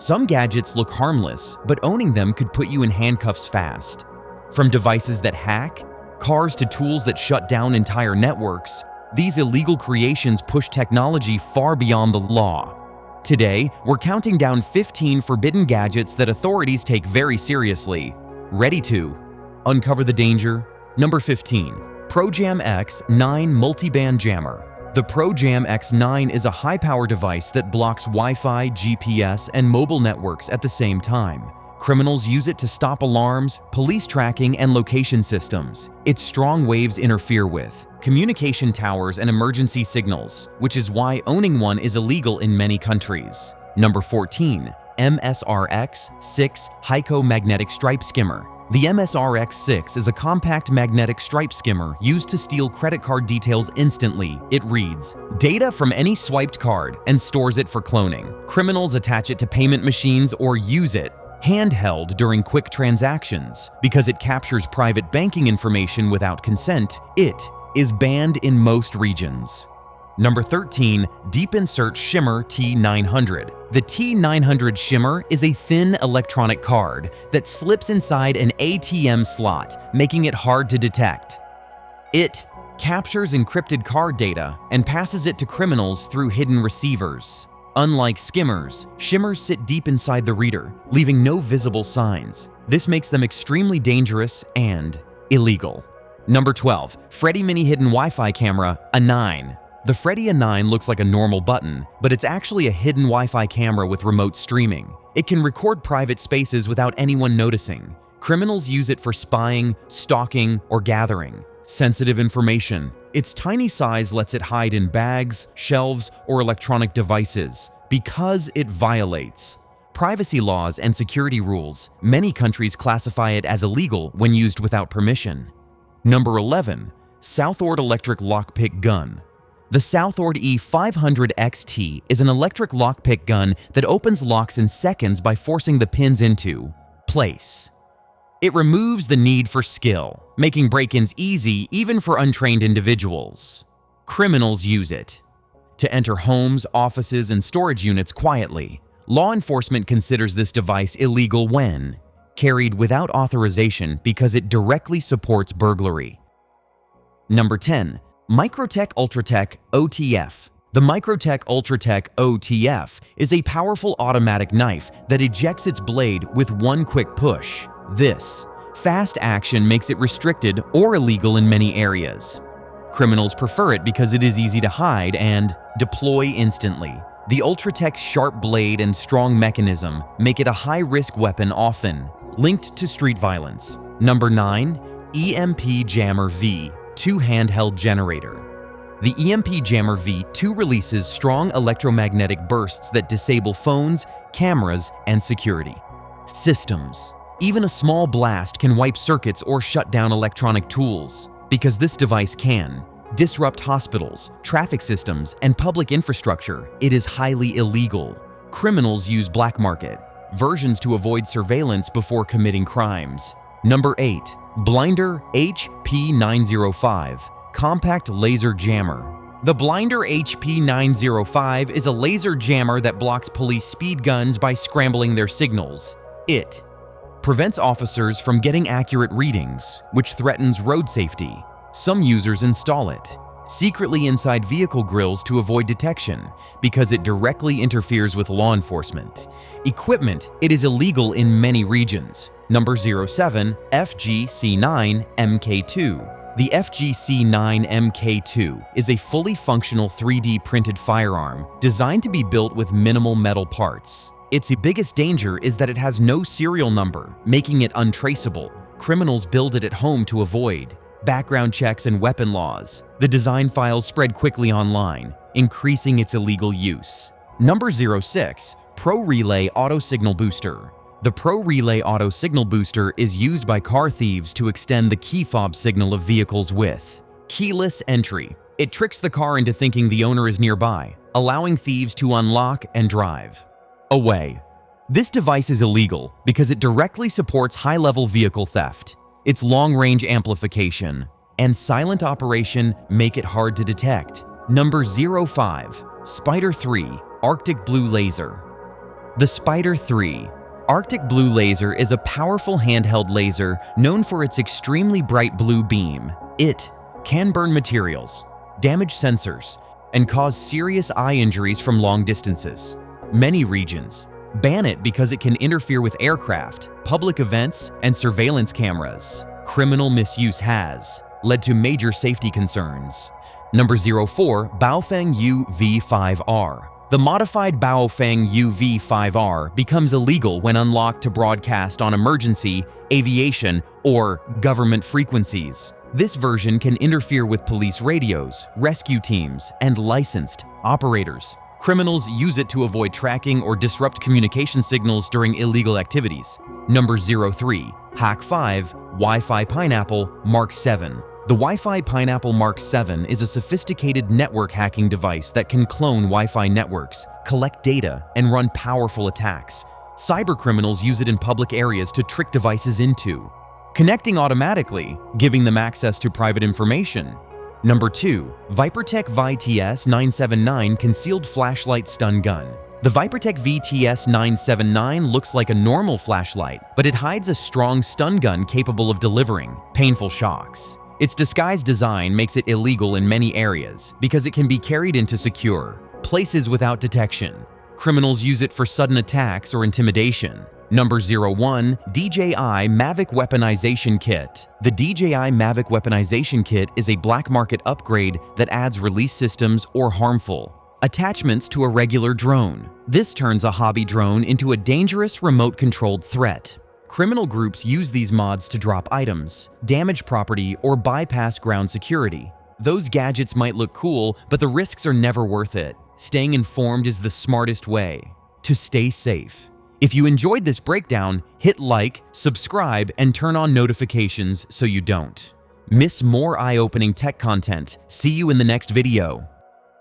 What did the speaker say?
Some gadgets look harmless, but owning them could put you in handcuffs fast. From devices that hack, cars to tools that shut down entire networks, these illegal creations push technology far beyond the law. Today, we're counting down 15 forbidden gadgets that authorities take very seriously. Ready to uncover the danger? Number 15. ProJam X9 Multiband Jammer. The ProJam X9 is a high-power device that blocks Wi-Fi, GPS, and mobile networks at the same time. Criminals use it to stop alarms, police tracking, and location systems. Its strong waves interfere with communication towers and emergency signals, which is why owning one is illegal in many countries. Number 14. MSRX6 Hyco Magnetic Stripe Skimmer. The MSRX6 is a compact magnetic stripe skimmer used to steal credit card details instantly. It reads data from any swiped card and stores it for cloning. Criminals attach it to payment machines or use it handheld during quick transactions. Because it captures private banking information without consent, it is banned in most regions. Number 13. Deep Insert Shimmer T900. The T900 Shimmer is a thin electronic card that slips inside an ATM slot, making it hard to detect. It captures encrypted card data and passes it to criminals through hidden receivers. Unlike skimmers, shimmers sit deep inside the reader, leaving no visible signs. This makes them extremely dangerous and illegal. Number 12. Freddy Mini Hidden Wi-Fi Camera A9. The Freddy A9 looks like a normal button, but it's actually a hidden Wi-Fi camera with remote streaming. It can record private spaces without anyone noticing. Criminals use it for spying, stalking, or gathering sensitive information. Its tiny size lets it hide in bags, shelves, or electronic devices because it violates privacy laws and security rules. Many countries classify it as illegal when used without permission. Number 11. Southord Electric Lockpick Gun. The Southord E500 XT is an electric lockpick gun that opens locks in seconds by forcing the pins into place. It removes the need for skill, making break-ins easy even for untrained individuals. Criminals use it to enter homes, offices, and storage units quietly. Law enforcement considers this device illegal when carried without authorization because it directly supports burglary. Number 10. Microtech Ultratech OTF. The Microtech Ultratech OTF is a powerful automatic knife that ejects its blade with one quick push. This fast action makes it restricted or illegal in many areas. Criminals prefer it because it is easy to hide and deploy instantly. The Ultratech's sharp blade and strong mechanism make it a high-risk weapon often linked to street violence. Number 9. EMP Jammer V 2 Handheld Generator. The EMP Jammer V2 releases strong electromagnetic bursts that disable phones, cameras, and security systems. Even a small blast can wipe circuits or shut down electronic tools. Because this device can disrupt hospitals, traffic systems, and public infrastructure, it is highly illegal. Criminals use black market versions to avoid surveillance before committing crimes. Number 8. Blinder HP905 Compact Laser Jammer. The Blinder HP905 is a laser jammer that blocks police speed guns by scrambling their signals. It prevents officers from getting accurate readings, which threatens road safety. Some users install it secretly inside vehicle grills to avoid detection because it directly interferes with law enforcement. Equipment, it is illegal in many regions. Number 07. FGC9 MK2. The FGC9 MK2 is a fully functional 3D printed firearm designed to be built with minimal metal parts. Its biggest danger is that it has no serial number, making it untraceable. Criminals build it at home to avoid background checks and weapon laws. The design files spread quickly online, increasing its illegal use. Number 06. Pro Relay Auto Signal Booster. The Pro Relay Auto Signal Booster is used by car thieves to extend the key fob signal of vehicles with keyless entry. It tricks the car into thinking the owner is nearby, allowing thieves to unlock and drive away. This device is illegal because it directly supports high-level vehicle theft. Its long-range amplification and silent operation make it hard to detect. Number 05. Spider 3 Arctic Blue Laser. The Spider 3. Arctic Blue Laser is a powerful handheld laser known for its extremely bright blue beam. It can burn materials, damage sensors, and cause serious eye injuries from long distances. Many regions ban it because it can interfere with aircraft, public events, and surveillance cameras. Criminal misuse has led to major safety concerns. Number 04. Baofeng UV5R. The modified Baofeng UV5R becomes illegal when unlocked to broadcast on emergency, aviation, or government frequencies. This version can interfere with police radios, rescue teams, and licensed operators. Criminals use it to avoid tracking or disrupt communication signals during illegal activities. Number 03. Hack 5 Wi-Fi Pineapple Mark 7. The Wi-Fi Pineapple Mark 7 is a sophisticated network hacking device that can clone Wi-Fi networks, collect data, and run powerful attacks. Cybercriminals use it in public areas to trick devices into connecting automatically, giving them access to private information. Number 2. ViperTech VTS-979 Concealed Flashlight Stun Gun. The ViperTech VTS-979 looks like a normal flashlight, but it hides a strong stun gun capable of delivering painful shocks. Its disguised design makes it illegal in many areas because it can be carried into secure places without detection. Criminals use it for sudden attacks or intimidation. Number 01. DJI Mavic Weaponization Kit. The DJI Mavic Weaponization Kit is a black market upgrade that adds release systems or harmful attachments to a regular drone. This turns a hobby drone into a dangerous remote-controlled threat. Criminal groups use these mods to drop items, damage property, or bypass ground security. Those gadgets might look cool, but the risks are never worth it. Staying informed is the smartest way to stay safe. If you enjoyed this breakdown, hit like, subscribe, and turn on notifications so you don't miss more eye-opening tech content. See you in the next video.